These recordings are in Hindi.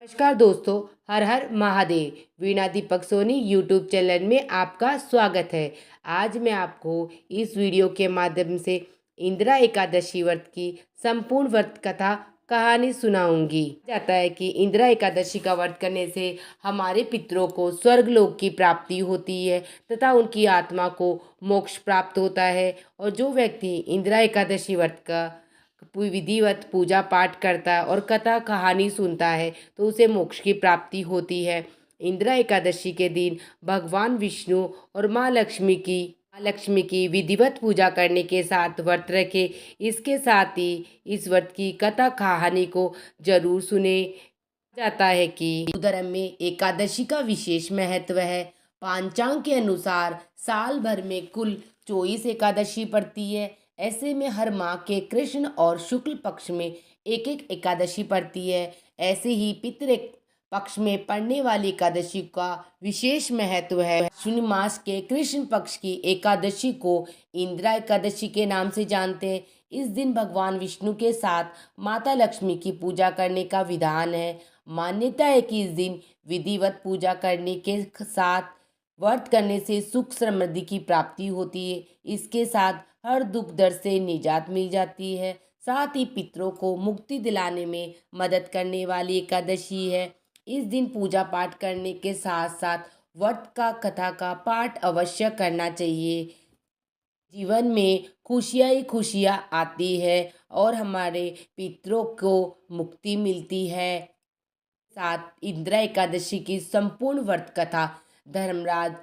नमस्कार दोस्तों। हर हर महादेव। वीणा दीपक सोनी यूट्यूब चैनल में आपका स्वागत है। आज मैं आपको इस वीडियो के माध्यम से इंदिरा एकादशी व्रत की संपूर्ण व्रत कथा कहानी सुनाऊंगी। जाता है कि इंदिरा एकादशी का व्रत करने से हमारे पितरों को स्वर्ग लोक की प्राप्ति होती है तथा उनकी आत्मा को मोक्ष प्राप्त होता है। और जो व्यक्ति इंदिरा एकादशी व्रत का विधिवत पूजा पाठ करता है और कथा कहानी सुनता है तो उसे मोक्ष की प्राप्ति होती है। इंदिरा एकादशी के दिन भगवान विष्णु और माँ लक्ष्मी की विधिवत पूजा करने के साथ व्रत रखें। इसके साथ ही इस व्रत की कथा कहानी को जरूर सुने। जाता है कि हिंदू धर्म में एकादशी का विशेष महत्व है। पांचांग के अनुसार साल भर में कुल 24 एकादशी पड़ती है। ऐसे में हर माह के कृष्ण और शुक्ल पक्ष में एक एक एकादशी पड़ती है। ऐसे ही पितृ पक्ष में पड़ने वाली एकादशी का विशेष महत्व है। अश्विन मास के कृष्ण पक्ष की एकादशी को इंदिरा एकादशी के नाम से जानते हैं। इस दिन भगवान विष्णु के साथ माता लक्ष्मी की पूजा करने का विधान है। मान्यता है कि इस दिन विधिवत पूजा करने के साथ व्रत करने से सुख समृद्धि की प्राप्ति होती है। इसके साथ हर दुख दर्द से निजात मिल जाती है। साथ ही पितरों को मुक्ति दिलाने में मदद करने वाली एकादशी है। इस दिन पूजा पाठ करने के साथ साथ व्रत का कथा का पाठ अवश्य करना चाहिए। जीवन में खुशियाँ ही खुशियाँ आती है और हमारे पितरों को मुक्ति मिलती है। साथ इंदिरा एकादशी की संपूर्ण व्रत कथा धर्मराज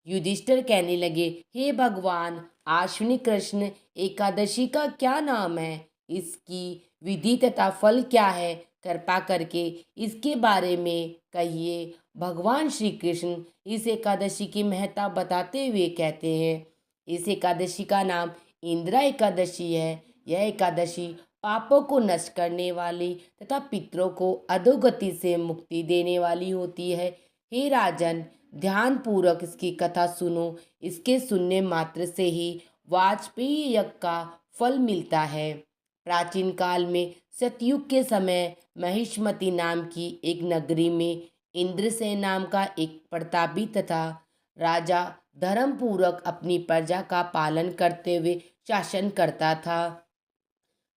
युधिष्ठिर कहने लगे, हे भगवान, आश्विनी कृष्ण एकादशी का क्या नाम है? इसकी विधि तथा फल क्या है? कृपा करके इसके बारे में कहिए। भगवान श्री कृष्ण इस एकादशी की महत्ता बताते हुए कहते हैं, इस एकादशी का नाम इंदिरा एकादशी है। यह एकादशी पापों को नष्ट करने वाली तथा पितरों को अधोगति से मुक्ति देने वाली होती है। हे राजन, ध्यान पूर्वक इसकी कथा सुनो। इसके सुनने मात्र से ही वाजपेयी यज्ञ का फल मिलता है। प्राचीन काल में सतयुग के समय महिष्मती नाम की एक नगरी में इंद्रसेन नाम का एक प्रतापी तथा राजा धर्म पूर्वक अपनी प्रजा का पालन करते हुए शासन करता था।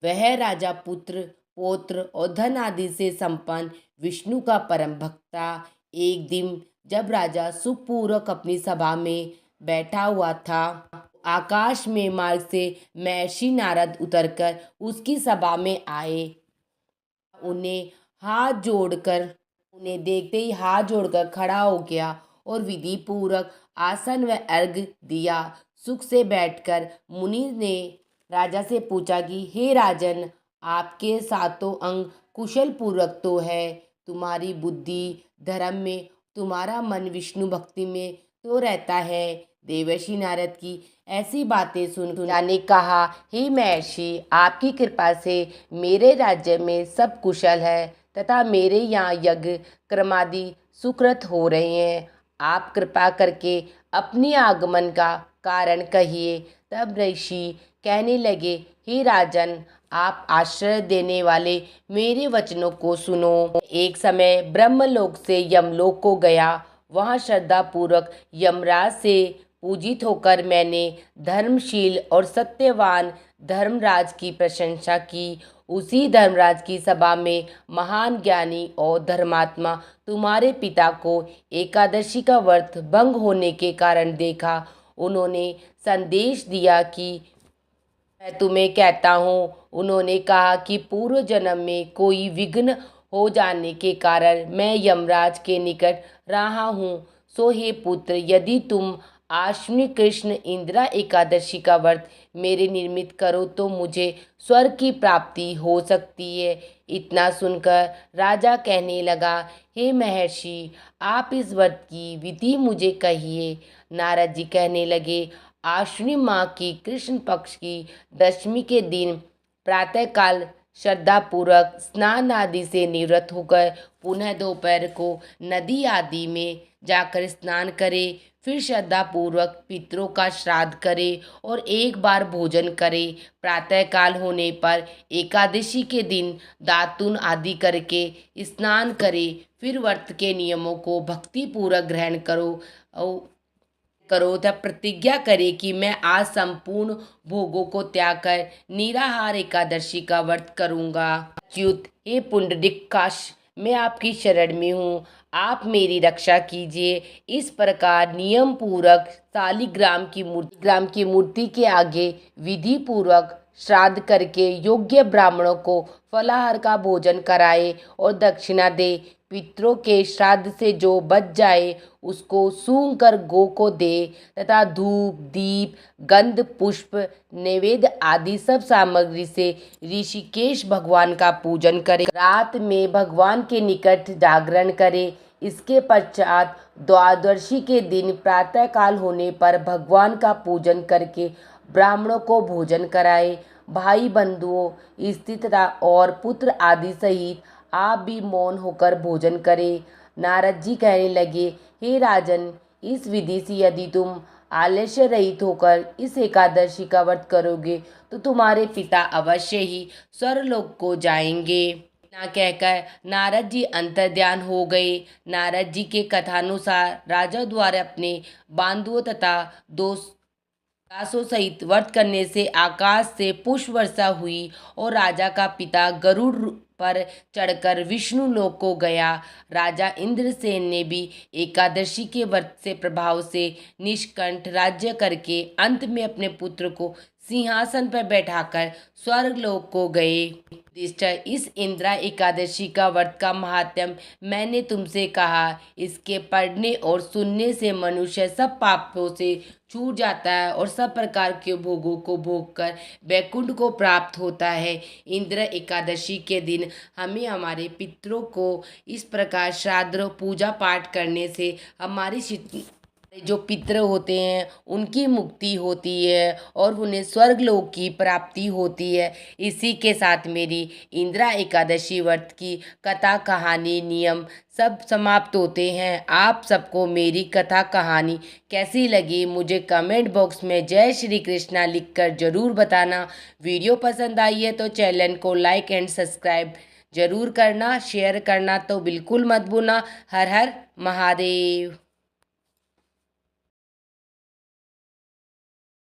वह राजा पुत्र पौत्र और धन आदि से संपन्न विष्णु का परम भक्त था। एक दिन जब राजा सुखपूर्वक अपनी सभा में बैठा हुआ था, आकाश में मार्ग से महर्षि नारद उतरकर उसकी सभा में आए। उन्हें हाथ जोड़कर उन्हें देखते ही हाथ जोड़कर खड़ा हो गया और विधि पूर्वक आसन व अर्घ्य दिया। सुख से बैठकर मुनि ने राजा से पूछा कि हे राजन, आपके सातों अंग कुशल पूर्वक तो है, तुम्हारी बुद्धि धर्म में, तुम्हारा मन विष्णु भक्ति में तो रहता है। देवर्षि नारद की ऐसी बातें सुन राजा ने कहा, हे महर्षि, आपकी कृपा से मेरे राज्य में सब कुशल है तथा मेरे यहाँ यज्ञ कर्मादि सुकृत हो रहे हैं। आप कृपा करके अपनी आगमन का कारण कहिए। तब ऋषि कहने लगे, हे राजन, आप आश्रय देने वाले मेरे वचनों को सुनो। एक समय ब्रह्मलोक से यमलोक को गया। वहाँ श्रद्धा पूर्वक यमराज से पूजित होकर मैंने धर्मशील और सत्यवान धर्मराज की प्रशंसा की। उसी धर्मराज की सभा में महान ज्ञानी और धर्मात्मा तुम्हारे पिता को एकादशी का व्रत भंग होने के कारण देखा। उन्होंने संदेश दिया कि मैं तुम्हें कहता हूँ। उन्होंने कहा कि पूर्व जन्म में कोई विघ्न हो जाने के कारण मैं यमराज के निकट रहा हूँ। सो हे पुत्र, यदि तुम आश्विनी कृष्ण इंदिरा एकादशी का व्रत मेरे निर्मित करो तो मुझे स्वर्ग की प्राप्ति हो सकती है। इतना सुनकर राजा कहने लगा, हे महर्षि, आप इस व्रत की विधि मुझे कहिए। नारद जी कहने लगे, आश्विनी माह की कृष्ण पक्ष की दशमी के दिन प्रातःकाल श्रद्धापूर्वक स्नान आदि से निवृत्त होकर पुनः दोपहर को नदी आदि में जाकर स्नान करें। फिर श्रद्धापूर्वक पितरों का श्राद्ध करें और एक बार भोजन करें। प्रातःकाल होने पर एकादशी के दिन दातुन आदि करके स्नान करें। फिर व्रत के नियमों को भक्तिपूर्वक ग्रहण करो तब प्रतिज्ञा करे कि मैं आज संपूर्ण भोगों को त्याग कर निराहार एकादशी का व्रत करूंगा। अच्युत हे पुंडरीकाक्ष, मैं आपकी शरण में हूँ, आप मेरी रक्षा कीजिए। इस प्रकार नियम पूर्वक शालिग्राम की मूर्ति के आगे विधि पूर्वक श्राद्ध करके योग्य ब्राह्मणों को फलाहार का भोजन कराए और दक्षिणा दे। पितरों के श्राद्ध से जो बच जाए उसको सूंघ कर गौ को दे तथा धूप दीप गंध पुष्प नैवेद्य आदि सब सामग्री से ऋषिकेश भगवान का पूजन करे। रात में भगवान के निकट जागरण करे। इसके पश्चात द्वादशी के दिन प्रातःकाल होने पर भगवान का पूजन करके ब्राह्मणों को भोजन कराए। भाई बंधुओं स्त्री और पुत्र आदि सहित आप भी मौन होकर भोजन करें। नारद जी कहने लगे, हे राजन, इस विधि से यदि तुम आलस्य रहित होकर इस एकादशी का व्रत करोगे तो तुम्हारे पिता अवश्य ही स्वर्गलोक को जाएंगे। इतना कहकर नारद जी अंतर्ध्यान हो गए। नारद जी के कथानुसार राजा द्वारा अपने बांधुओं तथा दासों सहित व्रत करने से आकाश से पुष्प वर्षा हुई और राजा का पिता गरुड़ पर चढ़कर विष्णु लोक को गया। राजा इंद्रसेन ने भी एकादशी के व्रत से प्रभाव से निष्कंठ राज्य करके अंत में अपने पुत्र को सिंहासन पर बैठाकर स्वर्गलोक को गए। युधिष्ठिर, इस इंदिरा एकादशी का व्रत का महात्म्य मैंने तुमसे कहा। इसके पढ़ने और सुनने से मनुष्य सब पापों से छूट जाता है और सब प्रकार के भोगों को भोग कर वैकुंठ को प्राप्त होता है। इंदिरा एकादशी के दिन हमें हमारे पितरों को इस प्रकार श्राद्ध पूजा पाठ करने से हमारी जो पितर होते हैं उनकी मुक्ति होती है और उन्हें स्वर्गलोक की प्राप्ति होती है। इसी के साथ मेरी इंदिरा एकादशी व्रत की कथा कहानी नियम सब समाप्त होते हैं। आप सबको मेरी कथा कहानी कैसी लगी मुझे कमेंट बॉक्स में जय श्री कृष्णा लिखकर ज़रूर बताना। वीडियो पसंद आई है तो चैनल को लाइक एंड सब्सक्राइब ज़रूर करना, शेयर करना तो बिल्कुल मत भूलना। हर हर महादेव।